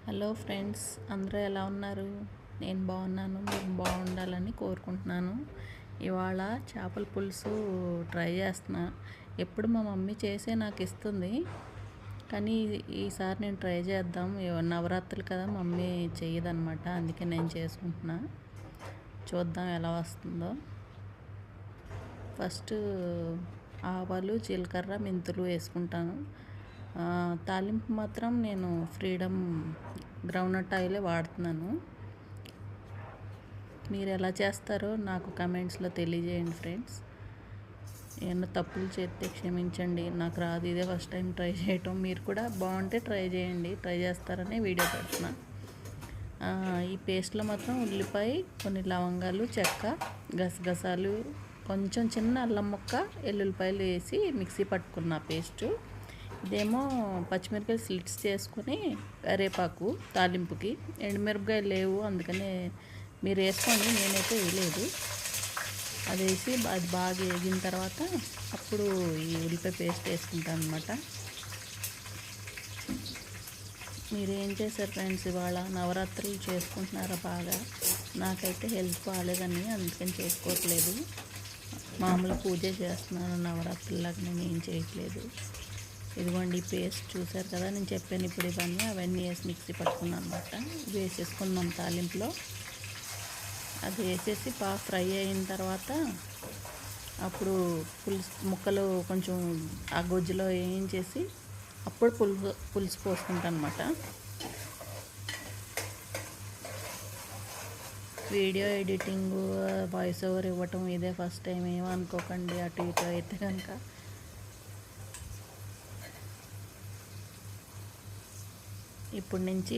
Hello friends, అందరూ ఎలా ఉన్నారు? నేను బాగున్నాను. మీరు బాగుండాలని కోరుకుంటున్నాను. ఇవాళ చేపల పులుసు ట్రై చేస్తున్నా. ఎప్పుడు మా మమ్మీ చేసే నాకు ఇస్తుంది, కానీ ఈసారి నేను ట్రై చేద్దాం. నవరాత్రులు కదా, మమ్మీ చెయ్యదనమాట, అందుకే నేను చేసుకుంటున్నా. చూద్దాం ఎలా వస్తుందో. ఫస్ట్ ఆవాలు, జీలకర్ర, మెంతులు వేసుకుంటాను. తాలింపు మాత్రం నేను ఫ్రీడమ్ గ్రౌండ్నట్ ఆయిలే వాడుతున్నాను. మీరు ఎలా చేస్తారో నాకు కమెంట్స్లో తెలియజేయండి ఫ్రెండ్స్. ఏమన్నా తప్పులు చేస్తే క్షమించండి, నాకు రాదు, ఇదే ఫస్ట్ టైం ట్రై చేయటం. మీరు కూడా బాగుంటే ట్రై చేయండి, ట్రై చేస్తారని వీడియో పెడుతున్నా. ఈ పేస్ట్లో మాత్రం ఉల్లిపాయ, కొన్ని లవంగాలు, చెక్క, గసగసాలు, కొంచెం చిన్న అల్లం ముక్క, ఎల్లుల్లిపాయలు వేసి మిక్సీ పట్టుకున్న పేస్టు. ఇదేమో పచ్చిమిరపకాయలు స్లిట్స్ చేసుకుని కరివేపాకు తాలింపుకి. ఎండుమిరపకాయలు లేవు, అందుకనే మీరు వేసుకోండి, నేనైతే వేయలేదు. అది వేసి అది బాగా వేగిన తర్వాత అప్పుడు ఈ ఉల్లిపాయ పేస్ట్ వేసుకుంటాను అనమాట. మీరు ఏం చేశారు ఫ్రెండ్స్? ఇవాళ నవరాత్రులు చేసుకుంటున్నారా బాగా? నాకైతే హెల్త్ బాగాలేదని అందుకని చేసుకోవట్లేదు. మామూలు పూజ చేస్తున్నాను, నవరాత్రులాగా నేను ఏం చేయట్లేదు. ఇదిగోండి పేస్ట్ చూసారు కదా, నేను చెప్పాను ఇప్పుడు అవన్నీ వేసి మిక్సీ పట్టుకున్నాను అనమాట. వేసేసుకున్నాం తాలింపులో. అది వేసేసి బాగా ఫ్రై అయిన తర్వాత అప్పుడు పులుసు ముక్కలు కొంచెం ఆ గొజ్జులో వేయించేసి అప్పుడు పులుసు పోసుకుంటాను అనమాట. వీడియో ఎడిటింగ్, వాయిస్ ఓవర్ ఇవ్వటం ఇదే ఫస్ట్ టైం, ఏమనుకోకండి. అటు ఇటు అయితే కనుక ఇప్పటి నుంచి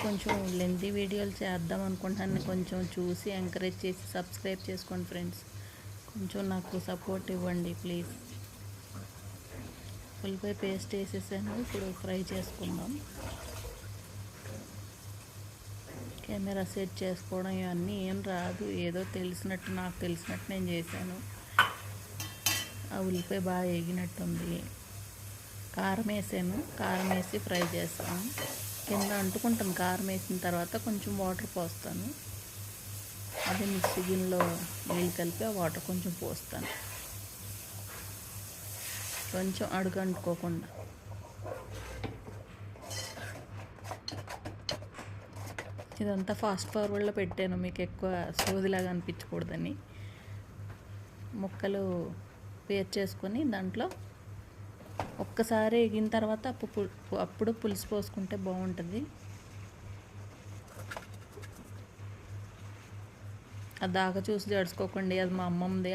కొంచెం లెంతీ వీడియోలు చేద్దాం అనుకుంటాను. కొంచెం చూసి ఎంకరేజ్ చేసి సబ్స్క్రైబ్ చేసుకోండి ఫ్రెండ్స్. కొంచెం నాకు సపోర్ట్ ఇవ్వండి ప్లీజ్. ఉల్లిపాయ పేస్ట్ వేసేసాను, ఇప్పుడు ఫ్రై చేసుకుందాం. కెమెరా సెట్ చేసుకోవడం ఇవన్నీ ఏం రాదు, ఏదో నాకు తెలిసినట్టు నేను చేశాను. ఆ ఉల్లిపాయ బాగా వేగినట్టుంది. కారం వేసాను, కారం వేసి ఫ్రై చేస్తాను. కింద అంటుకుంటాను. కారం వేసిన తర్వాత కొంచెం వాటర్ పోస్తాను. అదే మిక్సీ గిన్నెలో నీళ్ళు కలిపి ఆ వాటర్ కొంచెం పోస్తాను, కొంచెం అడుగు అంటుకోకుండా. ఇదంతా ఫాస్ట్ ఫార్వర్డ్లో పెట్టాను, మీకు ఎక్కువ సోదిలాగా అనిపించకూడదని. ముక్కలు పేర్చేసుకొని దాంట్లో ఒక్కసారి ఎగిన తర్వాత అప్పుడు పులుసు పోసుకుంటే బాగుంటుంది. అది దాకా చూసి జడుచుకోకండి, అది మా అమ్మమ్మది.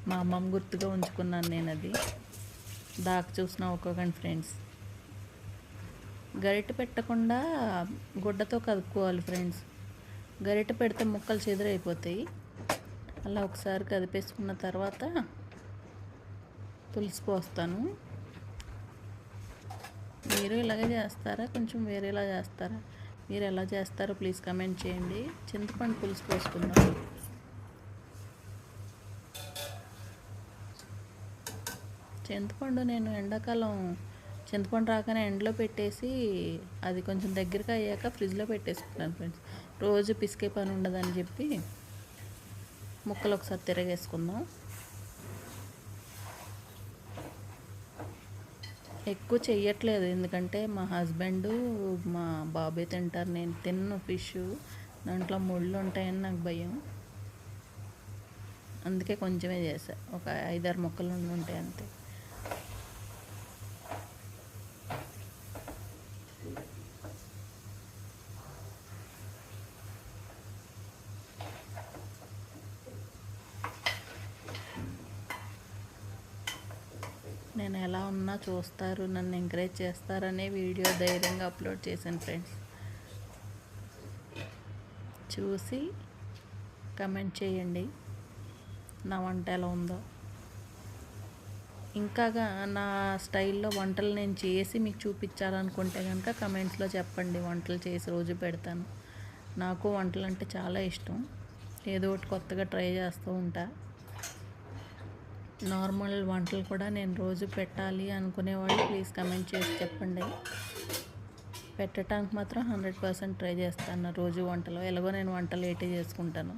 మా అమ్మమ్మ గుర్తుగా ఉంచుకున్నాను నేను. అది దాకా చూసిన ఒక్కొక్కటి ఫ్రెండ్స్. గరిటె పెట్టకుండా గుడ్డతో కదుపుకోవాలి ఫ్రెండ్స్. గరిటె పెడితే ముక్కలు చెదురైపోతాయి. అలా ఒకసారి కదిపేసుకున్న తర్వాత పులుసు పోస్తాను. మీరు ఇలాగే చేస్తారా, కొంచెం వేరేలా చేస్తారా? మీరు ఎలా చేస్తారో ప్లీజ్ కమెంట్ చేయండి. చింతపండు పులుసు పోసుకుందాం. చింతపండు నేను ఎండాకాలం చింతపండు రాగానే ఎండలో పెట్టేసి అది కొంచెం దగ్గరగా అయ్యాక ఫ్రిడ్జ్లో పెట్టేసుకుంటాను ఫ్రెండ్స్. రోజు పిసికే పని ఉండదని చెప్పి ముక్కలు ఒకసారి తిరగేసుకుందాం. ఎక్కువ చెయ్యట్లేదు, ఎందుకంటే మా హస్బెండ్, మా బాబాయ్ తింటారు. నేను తిన్ను ఫిష్, దాంట్లో ముళ్ళు ఉంటాయని నాకు భయం. అందుకే కొంచెమే చేసా, ఒక 5-6 ముక్కలు ఉంటాయి అంతే. నేను ఎలా ఉన్నా చూస్తారు, నన్ను ఎంకరేజ్ చేస్తారనే వీడియో ధైర్యంగా అప్లోడ్ చేశాను ఫ్రెండ్స్. చూసి కమెంట్ చేయండి నా వంట ఎలా ఉందో. ఇంకా నా స్టైల్లో వంటలు నేను చేసి మీకు చూపించాలనుకుంటే కనుక కమెంట్స్లో చెప్పండి, వంటలు చేసి రోజు పెడతాను. నాకు వంటలు అంటే చాలా ఇష్టం, ఏదో ఒకటి కొత్తగా ట్రై చేస్తూ ఉంటా. నార్మల్ వంటలు కూడా నేను రోజు పెట్టాలి అనుకునేవాళ్ళు ప్లీజ్ కమెంట్ చేసి చెప్పండి. పెట్టడానికి మాత్రం 100% ట్రై చేస్తాను రోజు వంటలో. ఎలాగో నేను వంట లేటే చేసుకుంటాను.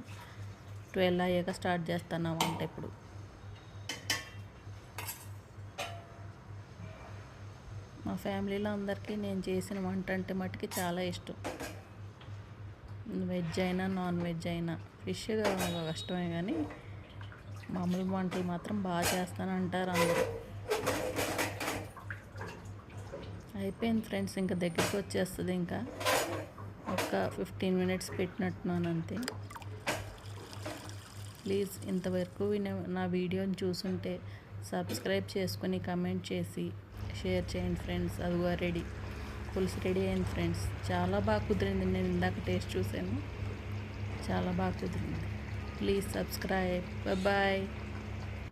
12 అయ్యాక స్టార్ట్ చేస్తాను ఆ వంట ఇప్పుడు. మా ఫ్యామిలీలో అందరికీ నేను చేసిన వంట అంటే మట్టుకి చాలా ఇష్టం. వెజ్ అయినా నాన్ వెజ్ అయినా. ఫిష్ కష్టమే కానీ మామూలు వంటలు మాత్రం బాగా చేస్తానంటారు అందరూ. అయిపోయింది ఫ్రెండ్స్, ఇంకా దగ్గరికి వచ్చేస్తుంది. ఇంకా ఒక 15 మినిట్స్ పెట్టినట్టున్నాను అంతే. ప్లీజ్ ఇంతవరకు నా వీడియోని చూసుంటే సబ్స్క్రైబ్ చేసుకొని కమెంట్ చేసి షేర్ చేయండి ఫ్రెండ్స్. అదిగో రెడీ, పులుసు రెడీ అయింది ఫ్రెండ్స్. చాలా బాగా కుదిరింది. నేను ఇందాక టేస్ట్ చూశాను, చాలా బాగా కుదిరింది. Please subscribe. బాయ్.